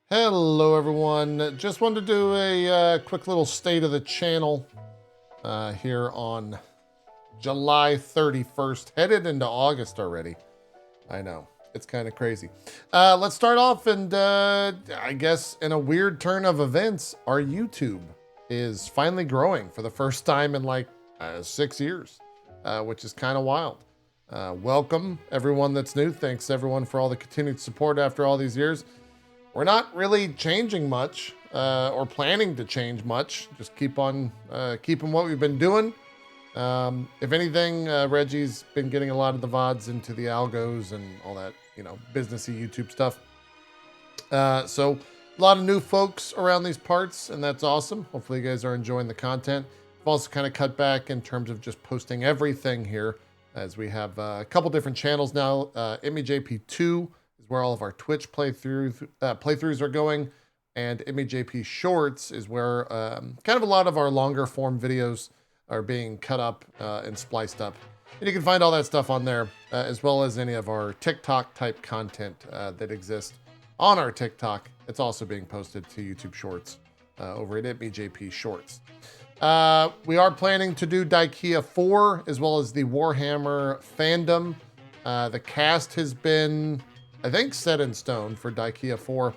Hello everyone, just wanted to do a quick little state of the channel here on July 31st, headed into August already. I know, it's kind of crazy. Let's start off and I guess in a weird turn of events, our YouTube is finally growing for the first time in like 6 years, which is kind of wild. Welcome everyone that's new. Thanks everyone for all the continued support after all these years. We're not really changing much or planning to change much. Just keep on keeping what we've been doing. If anything, Reggie's been getting a lot of the VODs into the algos and all that, businessy YouTube stuff. So a lot of new folks around these parts, and that's awesome. Hopefully you guys are enjoying the content. I've also kind of cut back in terms of just posting everything here, as we have a couple different channels now. itmeJP 2 is where all of our Twitch playthroughs are going, and itmeJP Shorts is where kind of a lot of our longer form videos are being cut up and spliced up. And you can find all that stuff on there, as well as any of our TikTok type content that exists on our TikTok. It's also being posted to YouTube Shorts over at itmeJP Shorts. We are planning to do Daikea 4 as well as the Warhammer fandom. The cast has been, I think, set in stone for Daikea 4.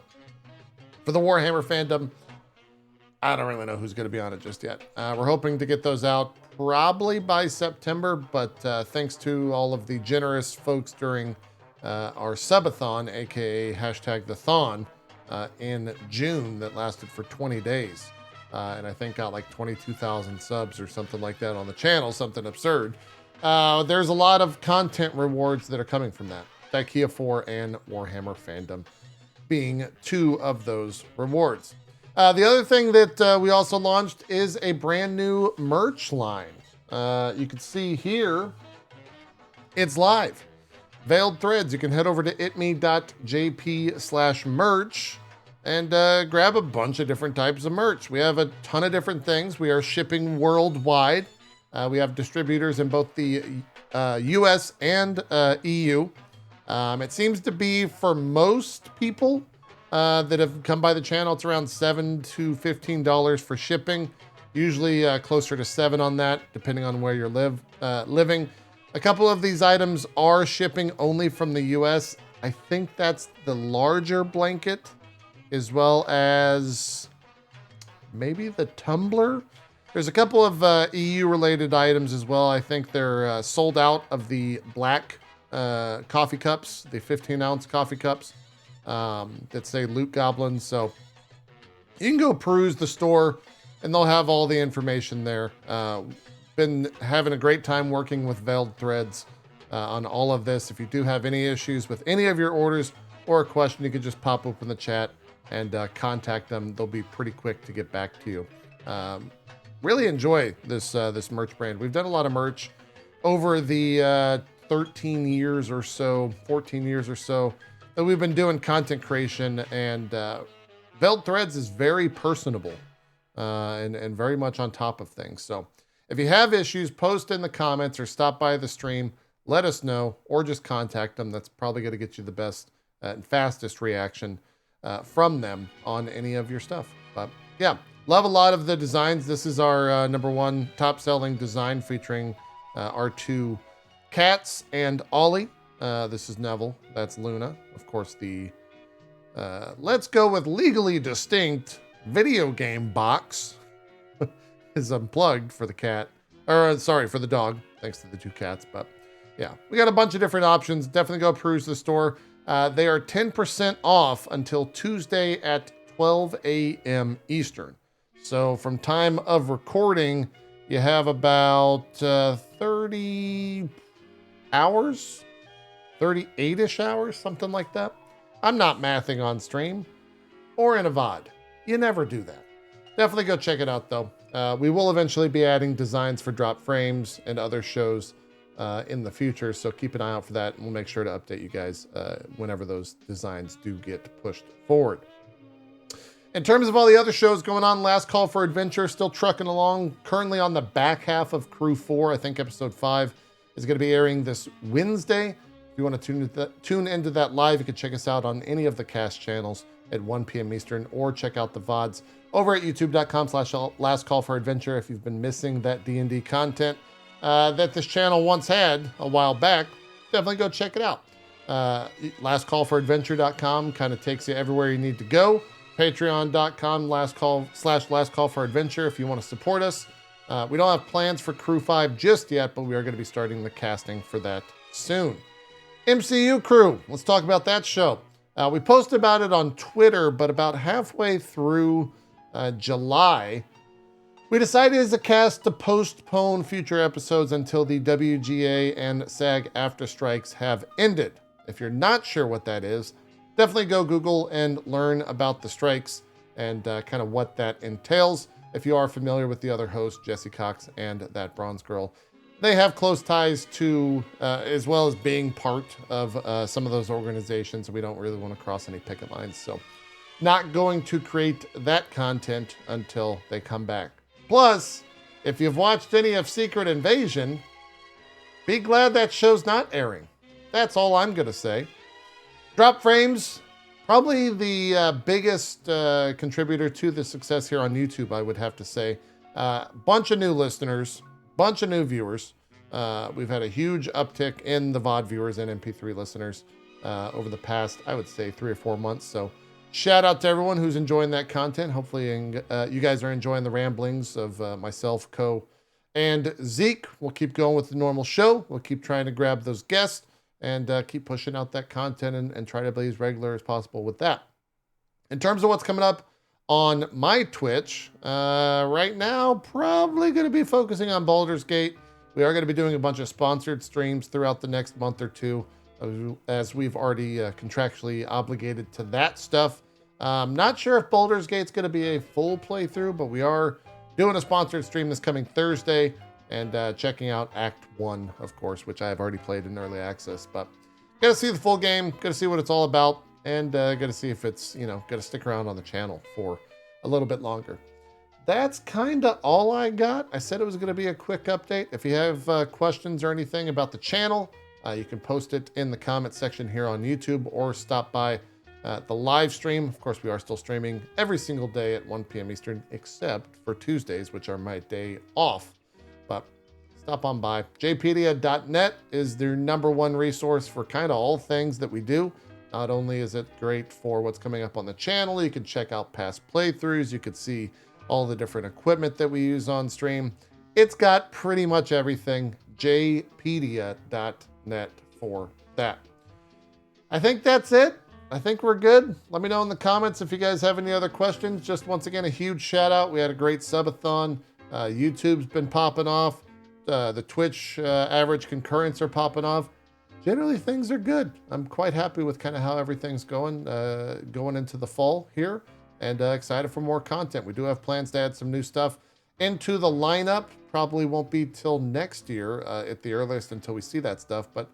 For the Warhammer fandom, I don't really know who's going to be on it just yet. We're hoping to get those out probably by September, but thanks to all of the generous folks during our subathon, aka hashtag the Thon, in June that lasted for 20 days. And I think got like 22,000 subs or something like that on the channel, something absurd. There's a lot of content rewards that are coming from that. Daikea 4 and Warhammer fandom being two of those rewards. The other thing that we also launched is a brand new merch line. You can see here, it's live. Veiled Threads. You can head over to itme.jp/merch and grab a bunch of different types of merch. We have a ton of different things. We are shipping worldwide. We have distributors in both the US and EU. It seems to be for most people that have come by the channel, it's around $7 to $15 for shipping. Usually closer to $7 on that, depending on where you're living. A couple of these items are shipping only from the US. I think that's the larger blanket, as well as maybe the tumbler. There's a couple of EU related items as well. I think they're sold out of the black coffee cups, the 15-ounce coffee cups that say Loot Goblins. So you can go peruse the store and they'll have all the information there. Been having a great time working with Veiled Threads on all of this. If you do have any issues with any of your orders or a question, you can just pop up in the chat and contact them. They'll be pretty quick to get back to you. Really enjoy this merch brand. We've done a lot of merch over the 13 years or so, 14 years or so that we've been doing content creation, and Veiled Threads is very personable and very much on top of things. So if you have issues, post in the comments or stop by the stream, let us know, or just contact them. That's probably going to get you the best and fastest reaction from them on any of your stuff. But yeah, love a lot of the designs. This is our #1 top selling design, featuring our two cats and Ollie. This is Neville. That's Luna. Of course, the let's go with legally distinct video game box is unplugged for the cat, or sorry, for the dog, thanks to the two cats. But yeah, we got a bunch of different options. Definitely go peruse the store. They are 10% off until Tuesday at 12 a.m. Eastern. So from time of recording, you have about 30 hours, 38-ish hours, something like that. I'm not mathing on stream or in a VOD. You never do that. Definitely go check it out though. We will eventually be adding designs for Drop Frames and other shows in the future, so keep an eye out for that, and we'll make sure to update you guys whenever those designs do get pushed forward. In terms of all the other shows going on, Last Call for Adventure still trucking along, currently on the back half of Crew 4. I think episode 5 is going to be airing this Wednesday. If you want to tune into that live, you can check us out on any of the cast channels at 1 p.m. Eastern, or check out the VODs over at youtube.com/Last Call for Adventure if you've been missing that D&D content that this channel once had a while back. Definitely go check it out. LastCallForAdventure.com kind of takes you everywhere you need to go. Patreon.com/Last Call for Adventure if you want to support us. We don't have plans for Crew 5 just yet, but we are going to be starting the casting for that soon. MCU Crew, let's talk about that show. We posted about it on Twitter, but about halfway through July, we decided as a cast to postpone future episodes until the WGA and SAG-AFTRA strikes have ended. If you're not sure what that is, definitely go Google and learn about the strikes and kind of what that entails. If you are familiar with the other hosts, Jesse Cox and that Bronze Girl, they have close ties to, as well as being part of some of those organizations. We don't really want to cross any picket lines, so not going to create that content until they come back. Plus, if you've watched any of Secret Invasion, be glad that show's not airing. That's all I'm going to say. Drop Frames, probably the biggest contributor to the success here on YouTube, I would have to say. Bunch of new listeners, bunch of new viewers. We've had a huge uptick in the VOD viewers and MP3 listeners over the past, I would say, 3 or 4 months. So shout out to everyone who's enjoying that content. Hopefully you guys are enjoying the ramblings of myself, Co, and Zeke. We'll keep going with the normal show. We'll keep trying to grab those guests and keep pushing out that content and try to be as regular as possible with that. In terms of what's coming up on my Twitch, right now, probably going to be focusing on Baldur's Gate. We are going to be doing a bunch of sponsored streams throughout the next month or two, as we've already contractually obligated to that stuff. Not sure if Baldur's Gate's going to be a full playthrough, but we are doing a sponsored stream this coming Thursday and checking out Act 1, of course, which I have already played in early access. But got to see the full game, got to see what it's all about, and got to see if it's, got to stick around on the channel for a little bit longer. That's kind of all I got. I said it was going to be a quick update. If you have questions or anything about the channel, you can post it in the comment section here on YouTube or stop by the live stream. Of course, we are still streaming every single day at 1 p.m. Eastern, except for Tuesdays, which are my day off. But stop on by. jpedia.net is their #1 resource for kind of all things that we do. Not only is it great for what's coming up on the channel, you can check out past playthroughs. You could see all the different equipment that we use on stream. It's got pretty much everything. jpedia.net for that. I think that's it. I think we're good. Let me know in the comments if you guys have any other questions. Just once again, a huge shout out. We had a great subathon. YouTube's been popping off. The Twitch average concurrents are popping off. Generally, things are good. I'm quite happy with kind of how everything's going into the fall here, and excited for more content. We do have plans to add some new stuff into the lineup. Probably won't be till next year at the earliest until we see that stuff, but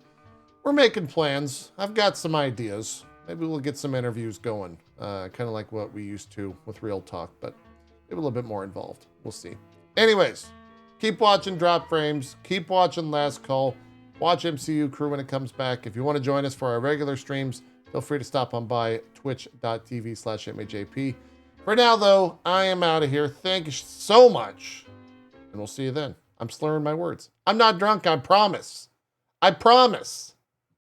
we're making plans. I've got some ideas. Maybe we'll get some interviews going, kind of like what we used to with Real Talk, but maybe a little bit more involved. We'll see. Anyways, keep watching Drop Frames. Keep watching Last Call. Watch MCU Crew when it comes back. If you want to join us for our regular streams, feel free to stop on by twitch.tv/itmeJP. For now, though, I am out of here. Thank you so much, and we'll see you then. I'm slurring my words. I'm not drunk, I promise. I promise.